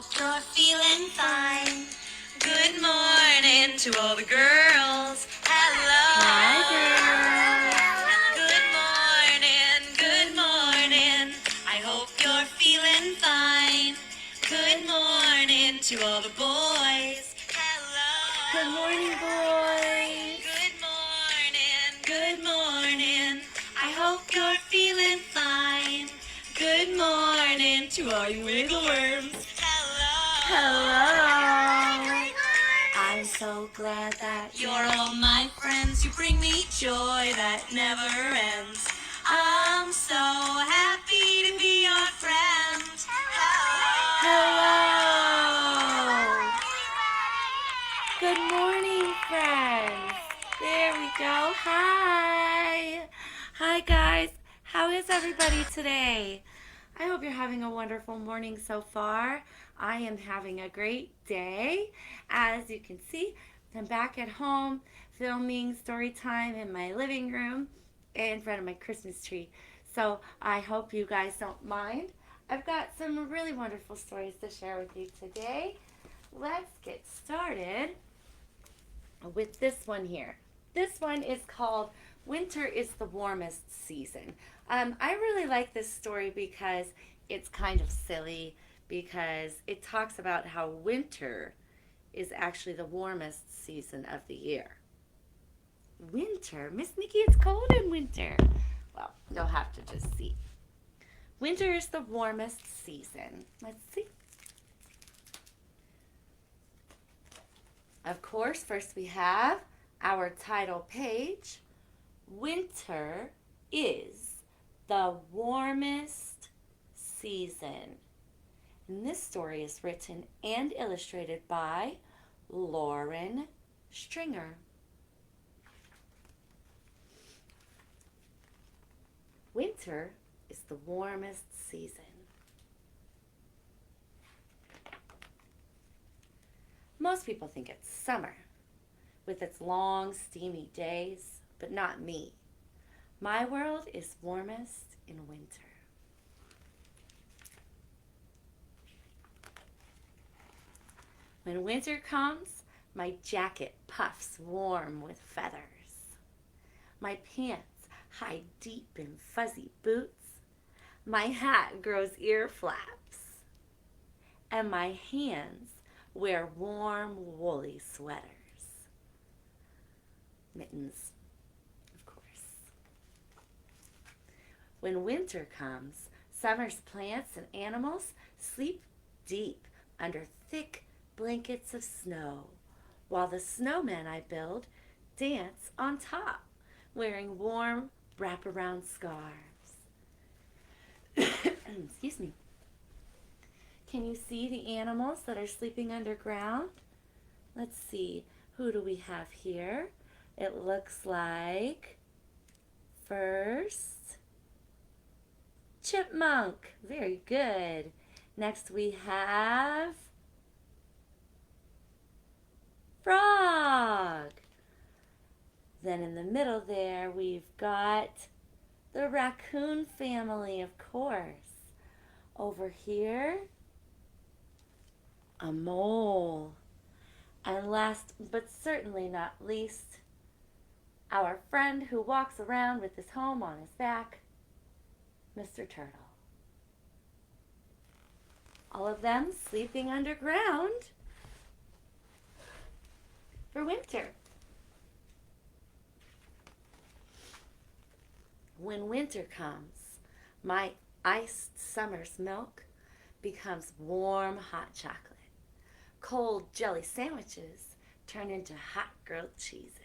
hope you're feeling fine. Good morning to all the girls. Hello. Hi, Good morning. I hope you're feeling fine. Good morning to all the boys. Hello. Good morning, boys. Good morning. I hope you're feeling fine. Good morning to all you Wiggleworms. Hello. I'm so glad that you're all my friends. You bring me joy that never ends. I'm so happy to be your friend. Hello. Good morning, friends. There we go. Hi. Hi, guys. How is everybody today? I hope you're having a wonderful morning so far. I am having a great day. As you can see, I'm back at home filming story time in my living room in front of my Christmas tree. So I hope you guys don't mind. I've got some really wonderful stories to share with you today. Let's get started with this one here. This one is called Winter is the Warmest Season. I really like this story because it's kind of silly, because it talks about how winter is actually the warmest season of the year. Winter? Miss Nikki, it's cold in winter. Well, you'll have to just see. Winter is the warmest season. Let's see. Of course, first we have our title page. Winter is the warmest season. And this story is written and illustrated by Lauren Stringer. Winter is the warmest season. Most people think it's summer, with its long, steamy days, but not me. My world is warmest in winter. When winter comes, my jacket puffs warm with feathers. My pants hide deep in fuzzy boots. My hat grows ear flaps. And my hands wear warm, woolly sweaters. Mittens, of course. When winter comes, summer's plants and animals sleep deep under thick blankets of snow, while the snowmen I build dance on top, wearing warm wraparound scarves. Excuse me. Can you see the animals that are sleeping underground? Let's see. Who do we have here? It looks like, first, chipmunk. Very good. Next we have frog. Then in the middle there we've got the raccoon family, of course. Over here, a mole. And last but certainly not least, our friend who walks around with his home on his back, Mr. Turtle. All of them sleeping underground for winter. When winter comes, my iced summer's milk becomes warm hot chocolate. Cold jelly sandwiches turn into hot grilled cheeses.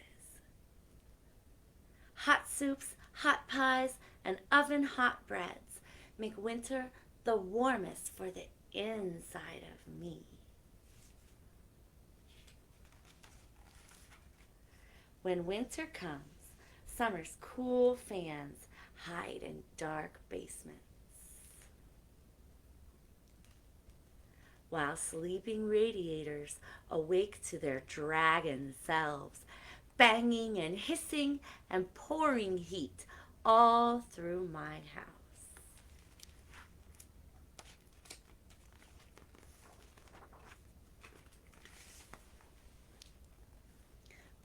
Hot soups, hot pies, and oven hot breads make winter the warmest for the inside of me. When winter comes, summer's cool fans hide in dark basements, while sleeping radiators awake to their dragon selves, banging and hissing and pouring heat all through my house.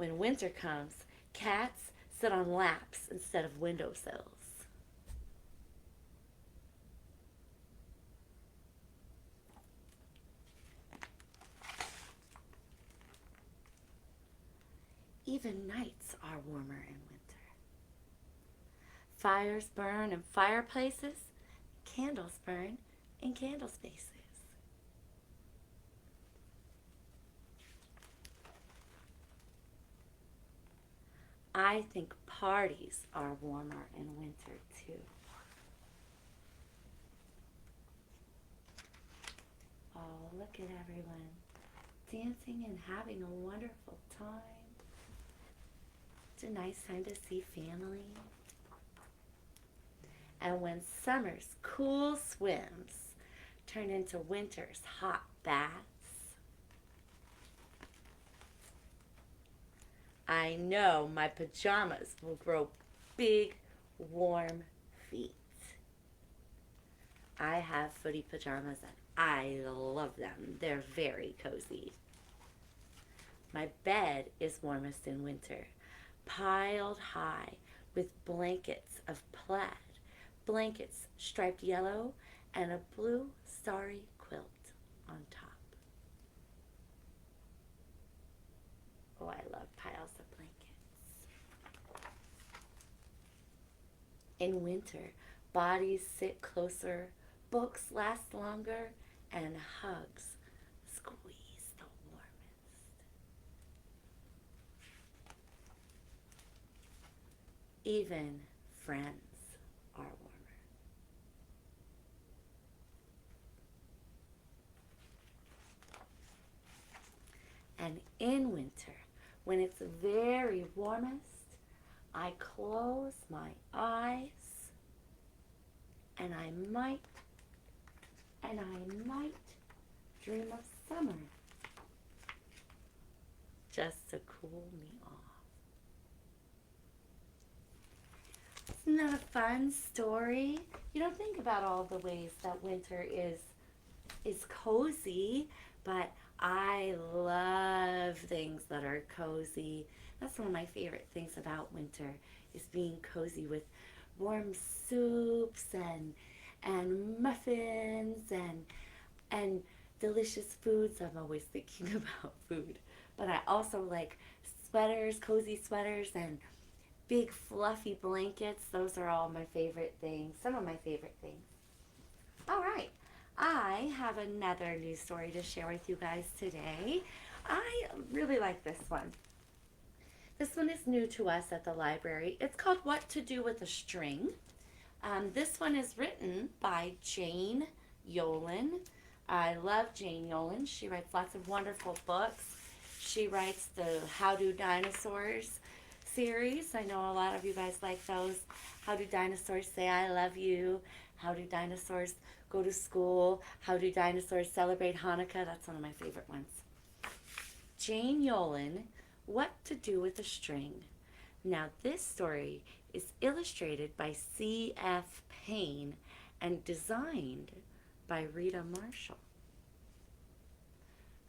When winter comes, cats sit on laps instead of windowsills. Even nights are warmer in winter. Fires burn in fireplaces, candles burn in candle spaces. I think parties are warmer in winter too. Oh, look at everyone dancing and having a wonderful time. It's a nice time to see family. And when summer's cool swims turn into winter's hot baths, I know my pajamas will grow big, warm feet. I have footy pajamas and I love them. They're very cozy. My bed is warmest in winter, piled high with blankets of plaid, blankets striped yellow, and a blue starry quilt on top. Oh, I love piles of blankets. In winter, bodies sit closer, books last longer, and hugs squeeze the warmest. Even friends are warmer. And in winter, when it's very warmest, I close my eyes and I might dream of summer just to cool me off. Isn't that a fun story? You don't think about all the ways that winter is cozy, but I love things that are cozy. That's one of my favorite things about winter is being cozy with warm soups and muffins and delicious foods. I'm always thinking about food. But I also like sweaters, cozy sweaters, and big fluffy blankets. Those are all my favorite things, some of my favorite things. All right, I have another news story to share with you guys today. I really like this one. This one is new to us at the library. It's called What to Do with a String. This one is written by Jane Yolen. I love Jane Yolen. She writes lots of wonderful books. She writes the How Do Dinosaurs series. I know a lot of you guys like those. How do dinosaurs say I love you? How do dinosaurs go to school? How do dinosaurs celebrate Hanukkah? That's one of my favorite ones. Jane Yolen, What to Do with a String. Now this story is illustrated by C.F. Payne and designed by Rita Marshall.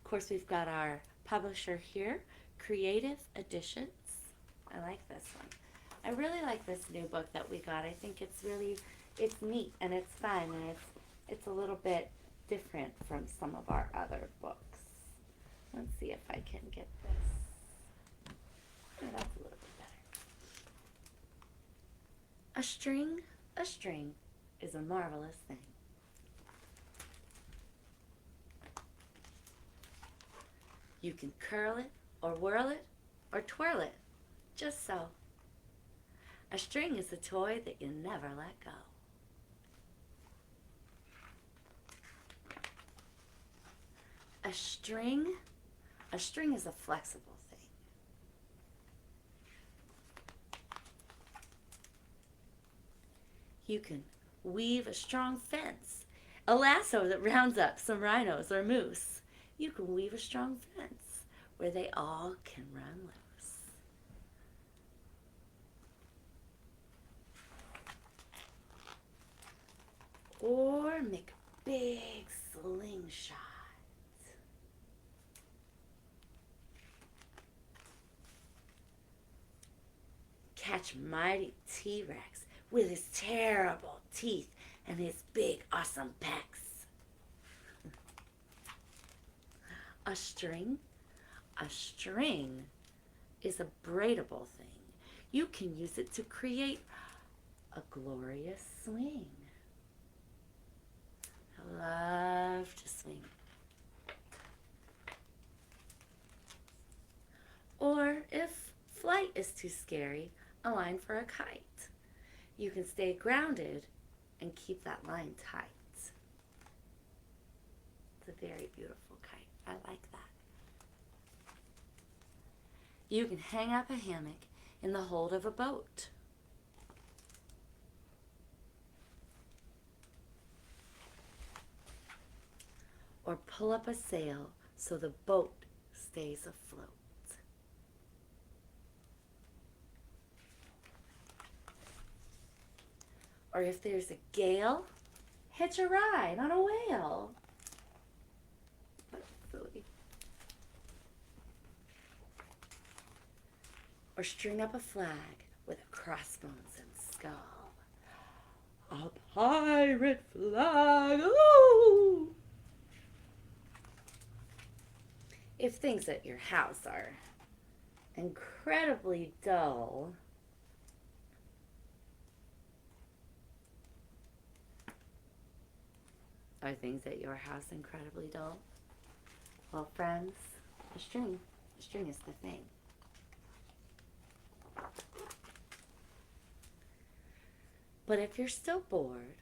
Of course, we've got our publisher here, Creative Editions. I like this one. I really like this new book that we got. I think it's neat and it's fun and it's a little bit different from some of our other books. Let's see if I can get this. Oh, that's a little bit better. A string is a marvelous thing. You can curl it or whirl it or twirl it, just so. A string is a toy that you never let go. A string is a flexible thing. You can weave a strong fence, a lasso that rounds up some rhinos or moose. You can weave a strong fence where they all can run loose. Or make a big slingshot. Watch mighty T-Rex with his terrible teeth and his big awesome pecs. A string? A string is a braidable thing. You can use it to create a glorious swing. I love to swing. Or if flight is too scary, a line for a kite. You can stay grounded and keep that line tight. It's a very beautiful kite. I like that. You can hang up a hammock in the hold of a boat. Or pull up a sail so the boat stays afloat. Or if there's a gale, hitch a ride on a whale. That's silly. Or string up a flag with a crossbones and skull. A pirate flag, ooh! If things at your house are incredibly dull, are things at your house incredibly dull? Well, friends, a string is the thing. But if you're still bored,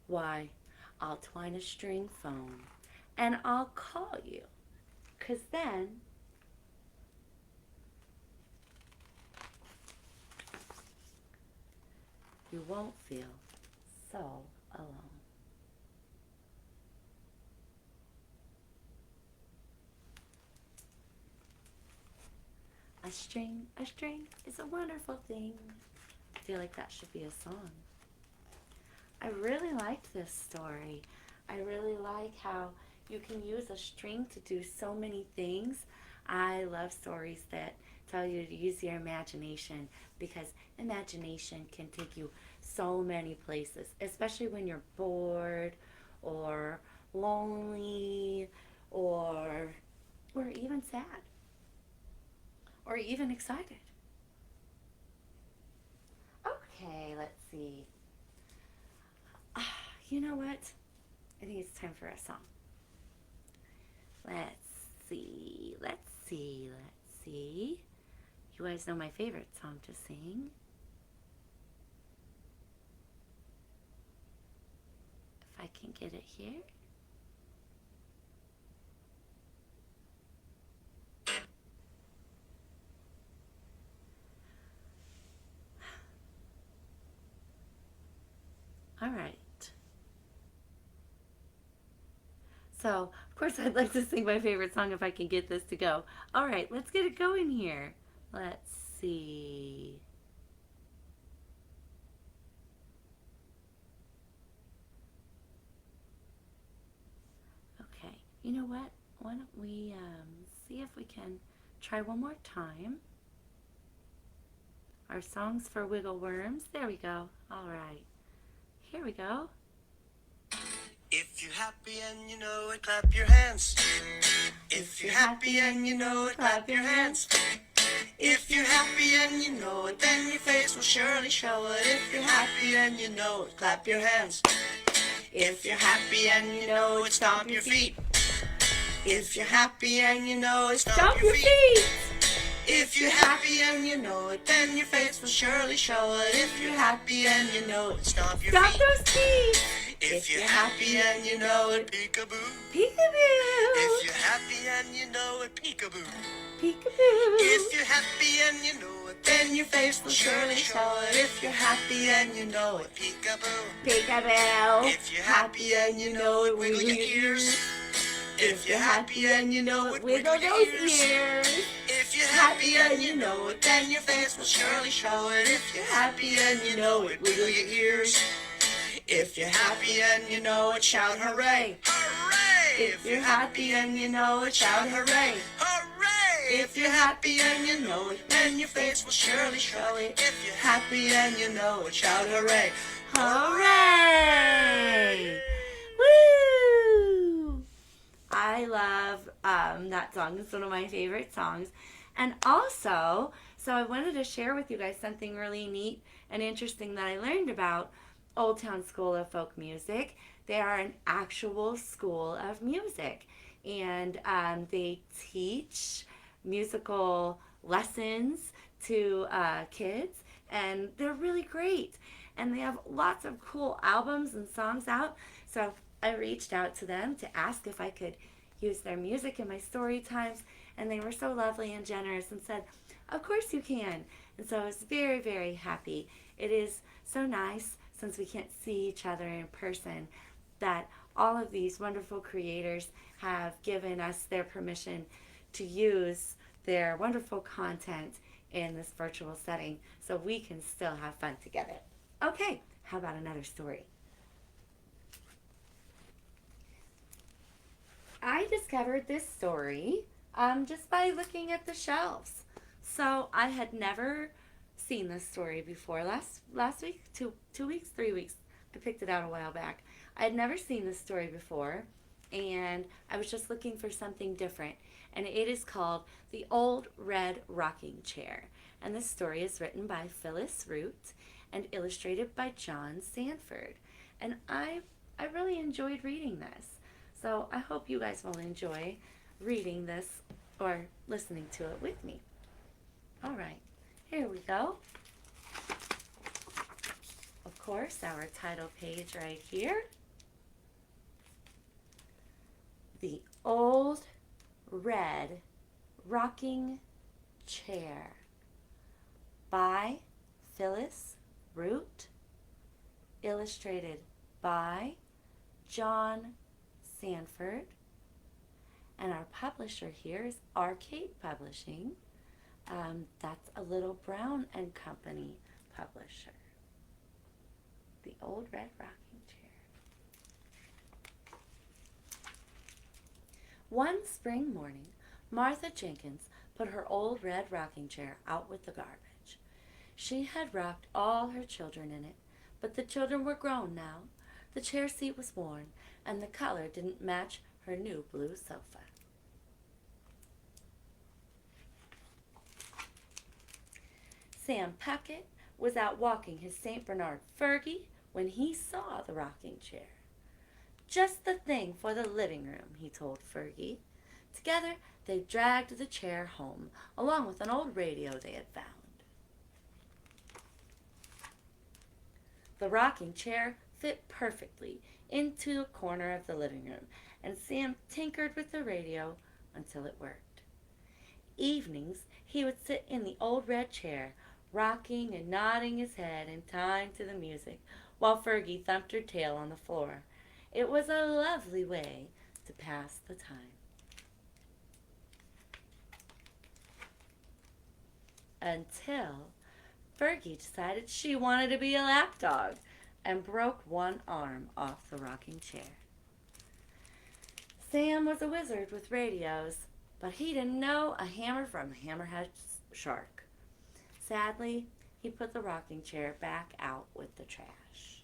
why, I'll twine a string phone and I'll call you. 'Cause then you won't feel so alone. A string is a wonderful thing. I feel like that should be a song. I really liked this story. I really like how you can use a string to do so many things. I love stories that tell you to use your imagination, because imagination can take you so many places, especially when you're bored or lonely or even sad or even excited. Okay, let's see. You know what? I think it's time for a song. Let's see. You guys know my favorite song to sing. If I can get it here. All right. So, of course, I'd like to sing my favorite song if I can get this to go. All right, let's get it going here. Let's see. Okay, you know what? Why don't we see if we can try one more time. Our songs for Wiggleworms. There we go. All right. Here we go. If you're happy and you know it, clap your hands. If you're happy and you know it, clap your hands. If you're happy and you know it, then your face will surely show it. If you're happy and you know it, clap your hands. If you're happy and you know it, stomp your feet. If you're happy and you know it, stomp your feet. If you're happy and you know it, then your face will surely show it. If you're happy and you know it, stomp your feet. Stomp those feet. If you're happy and you know it, peekaboo. Peekaboo. If you're happy and you know it, peekaboo. Peekaboo. If you're happy and you know it, then your face will surely show it. If you're happy and you know it, peekaboo. Peekaboo. If you're happy and you know it, wiggle your ears. If you're happy and you know it, Wiggle those ears. If you're happy and you know it, then your face will surely show it. If you're happy and you know it, wiggle your ears. If you're happy and you know it, shout hooray. Hooray! If you're happy and you know it, shout hooray. Hooray! If you're happy and you know it, then your face will surely show it. If you're happy and you know it, shout hooray. Hooray! Woo! I love that song. It's one of my favorite songs. And also, so I wanted to share with you guys something really neat and interesting that I learned about Old Town School of Folk Music. They are an actual school of music, and they teach musical lessons to kids, and they're really great. And they have lots of cool albums and songs out. So I reached out to them to ask if I could use their music in my story times, and they were so lovely and generous and said, of course you can. And so I was very, very happy. It is so nice, since we can't see each other in person, that all of these wonderful creators have given us their permission to use their wonderful content in this virtual setting so we can still have fun together. Okay, how about another story? I discovered this story just by looking at the shelves. So I had never seen this story before. Last week, 2 weeks, 3 weeks. I picked it out a while back. I had never seen this story before, and I was just looking for something different. And it is called The Old Red Rocking Chair. And this story is written by Phyllis Root and illustrated by John Sanford. And I really enjoyed reading this. So I hope you guys will enjoy reading this or listening to it with me. All right, here we go. Of course, our title page right here. The Old Red Rocking Chair by Phyllis Root, illustrated by John Sanford, and our publisher here is Arcade Publishing. That's a Little Brown and Company publisher. The Old Red Rocking Chair. One spring morning, Martha Jenkins put her old red rocking chair out with the garbage. She had rocked all her children in it, but the children were grown now. The chair seat was worn, and the color didn't match her new blue sofa. Sam Puckett was out walking his St. Bernard Fergie when he saw the rocking chair. Just the thing for the living room, he told Fergie. Together they dragged the chair home, along with an old radio they had found. The rocking chair fit perfectly into a corner of the living room, and Sam tinkered with the radio until it worked. Evenings, he would sit in the old red chair, rocking and nodding his head in time to the music, while Fergie thumped her tail on the floor. It was a lovely way to pass the time. Until Fergie decided she wanted to be a lapdog and broke one arm off the rocking chair. Sam was a wizard with radios, but he didn't know a hammer from a hammerhead shark. Sadly, he put the rocking chair back out with the trash.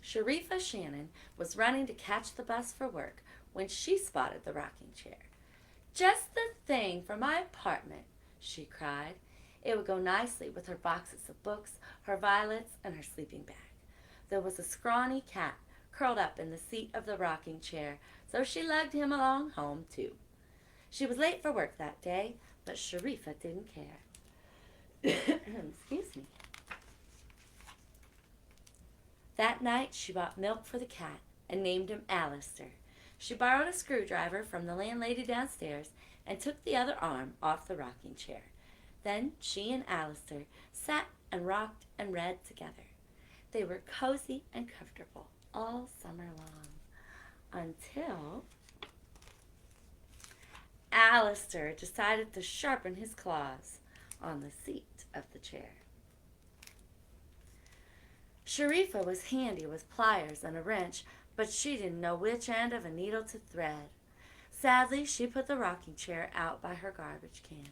Sharifa Shannon was running to catch the bus for work when she spotted the rocking chair. "Just the thing for my apartment," she cried. It would go nicely with her boxes of books, her violets, and her sleeping bag. There was a scrawny cat curled up in the seat of the rocking chair, so she lugged him along home, too. She was late for work that day, but Sharifa didn't care. Excuse me. That night, she bought milk for the cat and named him Alistair. She borrowed a screwdriver from the landlady downstairs and took the other arm off the rocking chair. Then she and Alistair sat and rocked and read together. They were cozy and comfortable all summer long, until Alistair decided to sharpen his claws on the seat of the chair. Sharifa was handy with pliers and a wrench, but she didn't know which end of a needle to thread. Sadly, she put the rocking chair out by her garbage can.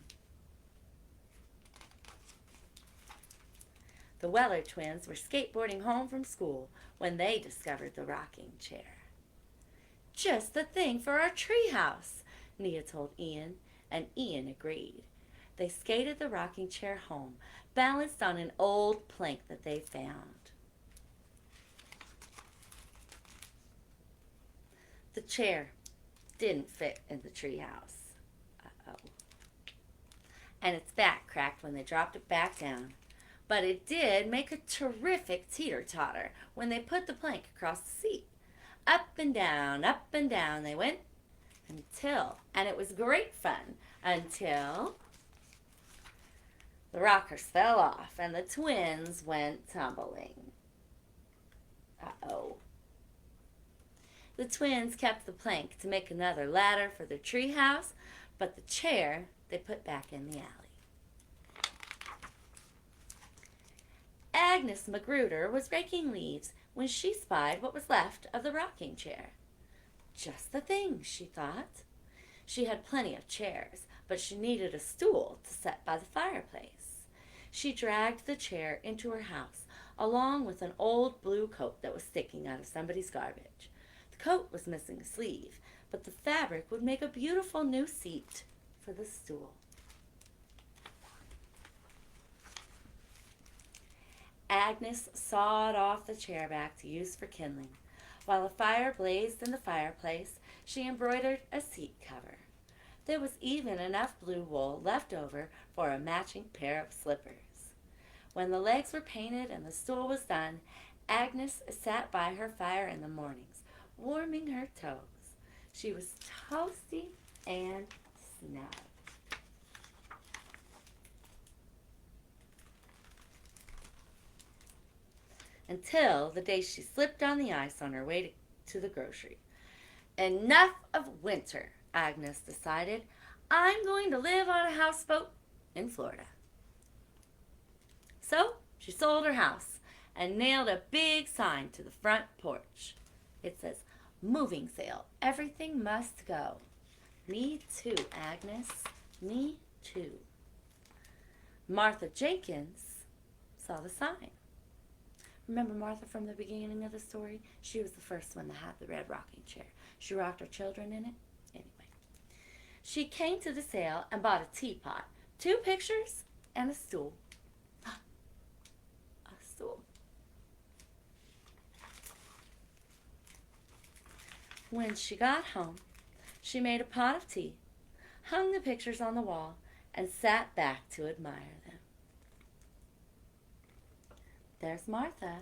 The Weller twins were skateboarding home from school when they discovered the rocking chair. "Just the thing for our treehouse," Nia told Ian, and Ian agreed. They skated the rocking chair home, balanced on an old plank that they found. The chair didn't fit in the treehouse. Uh-oh. And its back cracked when they dropped it back down. But it did make a terrific teeter-totter when they put the plank across the seat. Up and down they went and it was great fun until the rockers fell off and the twins went tumbling. Uh-oh. The twins kept the plank to make another ladder for their treehouse, but the chair they put back in the alley. Agnes Magruder was raking leaves when she spied what was left of the rocking chair. Just the thing, she thought. She had plenty of chairs, but she needed a stool to set by the fireplace. She dragged the chair into her house, along with an old blue coat that was sticking out of somebody's garbage. The coat was missing a sleeve, but the fabric would make a beautiful new seat for the stool. Agnes sawed off the chair back to use for kindling. While a fire blazed in the fireplace, she embroidered a seat cover. There was even enough blue wool left over for a matching pair of slippers. When the legs were painted and the stool was done, Agnes sat by her fire in the mornings, warming her toes. She was toasty and snug. Until the day she slipped on the ice on her way to the grocery. "Enough of winter," Agnes decided. "I'm going to live on a houseboat in Florida." So she sold her house and nailed a big sign to the front porch. It says, "Moving sale. Everything must go." Me too, Agnes. Me too. Martha Jenkins saw the sign. Remember Martha from the beginning of the story? She was the first one to have the red rocking chair. She rocked her children in it. Anyway. She came to the sale and bought a teapot, 2 pictures, and a stool. A stool. When she got home, she made a pot of tea, hung the pictures on the wall, and sat back to admire them. There's Martha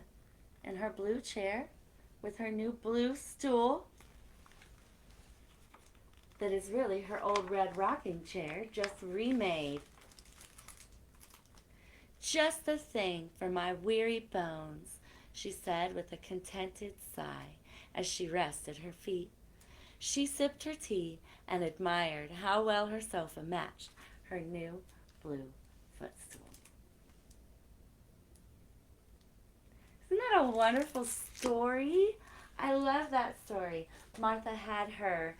in her blue chair with her new blue stool that is really her old red rocking chair, just remade. "Just the thing for my weary bones," she said with a contented sigh as she rested her feet. She sipped her tea and admired how well her sofa matched her new blue footstool. Isn't that a wonderful story? I love that story. Martha had her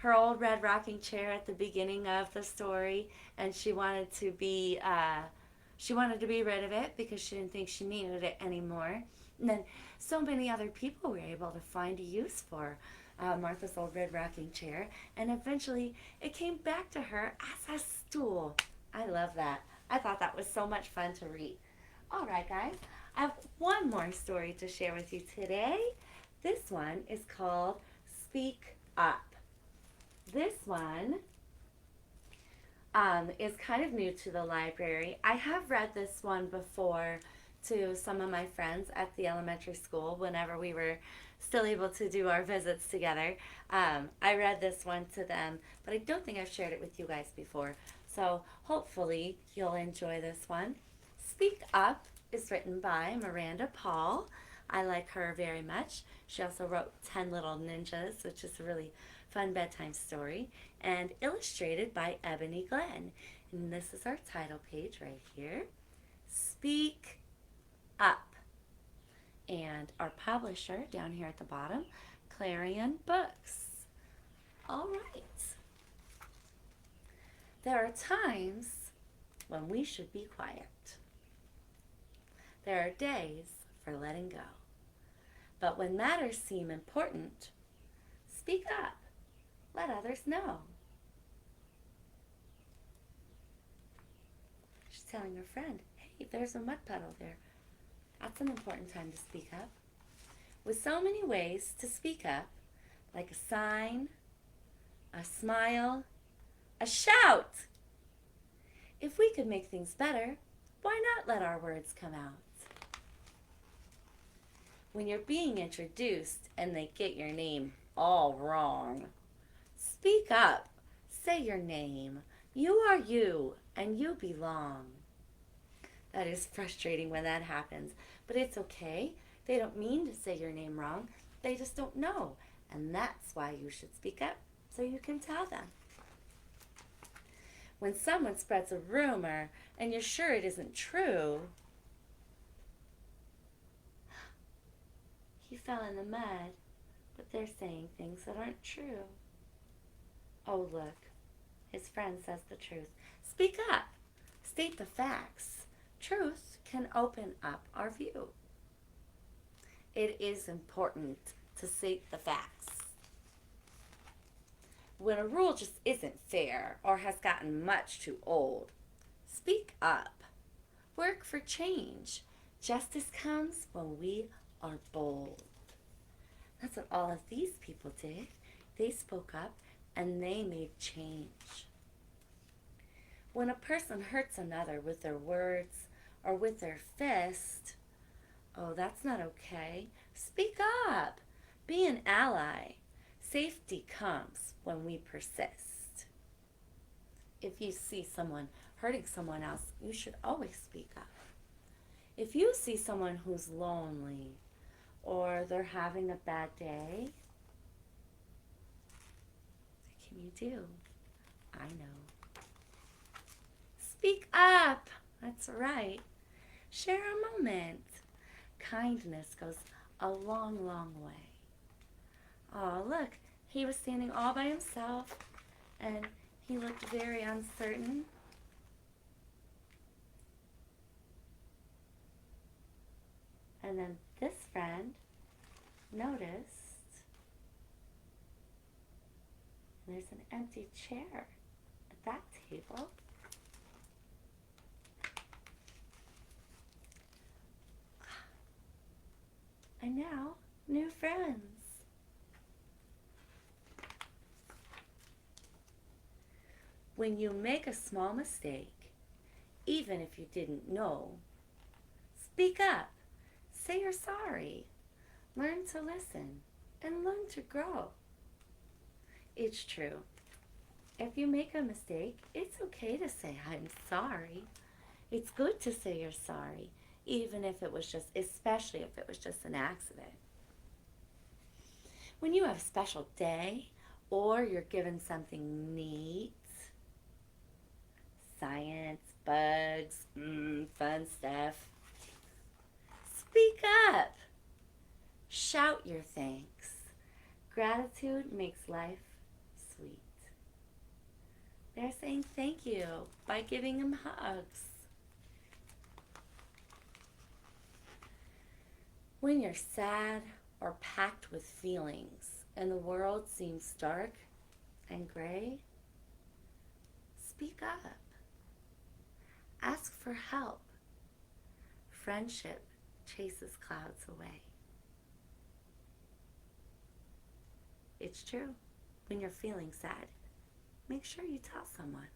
old red rocking chair at the beginning of the story, and she wanted to be rid of it because she didn't think she needed it anymore. And then so many other people were able to find a use for Martha's old red rocking chair, and eventually it came back to her as a stool. I love that. I thought that was so much fun to read. All right, guys. I have one more story to share with you today. This one is called Speak Up. This one is kind of new to the library. I have read this one before to some of my friends at the elementary school whenever we were still able to do our visits together. I read this one to them, but I don't think I've shared it with you guys before. So hopefully you'll enjoy this one. Speak Up is written by Miranda Paul. I like her very much. She also wrote 10 Little Ninjas, which is a really fun bedtime story, and illustrated by Ebony Glenn. And this is our title page right here. Speak Up. And our publisher down here at the bottom, Clarion Books. All right. There are times when we should be quiet. There are days for letting go. But when matters seem important, speak up. Let others know. She's telling her friend, hey, there's a mud puddle there. That's an important time to speak up. With so many ways to speak up, like a sign, a smile, a shout. If we could make things better, why not let our words come out? When you're being introduced and they get your name all wrong, speak up. Say your name. You are you, and you belong. That is frustrating when that happens, but it's okay. They don't mean to say your name wrong. They just don't know, and that's why you should speak up, so you can tell them. When someone spreads a rumor and you're sure it isn't true, he fell in the mud, but they're saying things that aren't true. Oh, look, his friend says the truth. Speak up. State the facts. Truth can open up our view. It is important to state the facts. When a rule just isn't fair or has gotten much too old, speak up. Work for change. Justice comes when we are bold. That's what all of these people did. They spoke up and they made change. When a person hurts another with their words or with their fist, oh, that's not okay. Speak up. Be an ally. Safety comes when we persist. If you see someone hurting someone else, you should always speak up. If you see someone who's lonely or they're having a bad day, what can you do? I know. Speak up. That's right. Share a moment. Kindness goes a long, long way. Oh, look, he was standing all by himself and he looked very uncertain. And then this friend noticed there's an empty chair at that table. And now, new friends. When you make a small mistake, even if you didn't know, speak up. Say you're sorry. Learn to listen and learn to grow. It's true. If you make a mistake, it's okay to say, I'm sorry. It's good to say you're sorry, even if it was just, especially if it was just an accident. When you have a special day or you're given something neat, science, bugs, fun stuff, speak up. Shout your thanks. Gratitude makes life sweet. They're saying thank you by giving them hugs. When you're sad or packed with feelings and the world seems dark and gray, speak up. Ask for help. Friendship chases clouds away. It's true. When you're feeling sad, make sure you tell someone.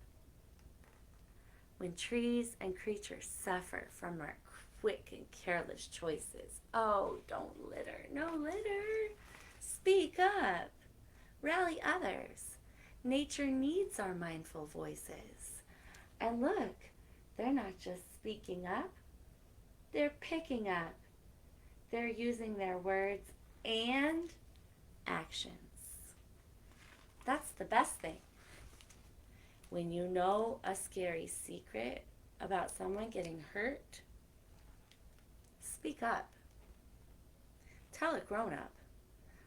When trees and creatures suffer from our quick and careless choices, oh, don't litter. No litter. Speak up. Rally others. Nature needs our mindful voices. And look, they're not just speaking up, they're picking up. They're using their words and actions. That's the best thing. When you know a scary secret about someone getting hurt, speak up. Tell a grown-up.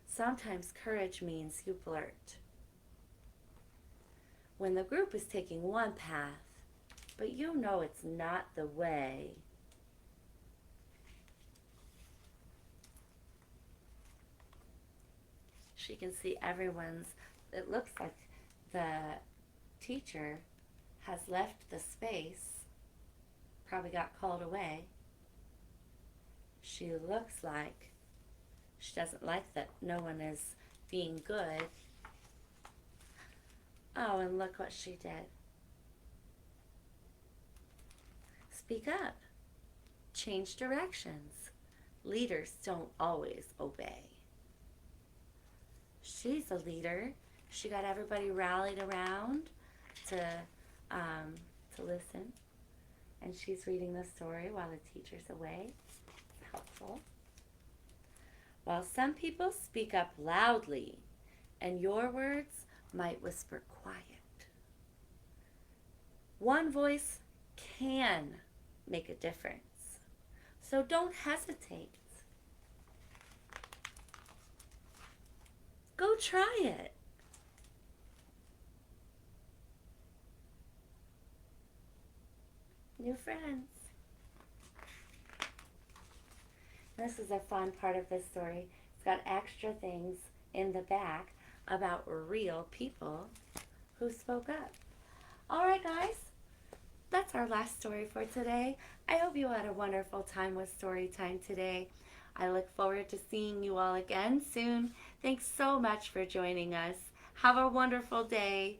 Sometimes courage means you blurt. when the group is taking one path, but you know it's not the way. She can see everyone's, it looks like the teacher has left the space, probably got called away. She looks like she doesn't like that no one is being good. Oh, and look what she did. Speak up. Change directions. Leaders don't always obey. She's a leader. She got everybody rallied around to listen. And she's reading the story while the teacher's away. It's helpful. While some people speak up loudly, and your words might whisper quiet. One voice can make a difference. So don't hesitate. Go try it. New friends. This is a fun part of this story. It's got extra things in the back about real people who spoke up. All right, guys. That's our last story for today. I hope you had a wonderful time with story time today. I look forward to seeing you all again soon. Thanks so much for joining us. Have a wonderful day.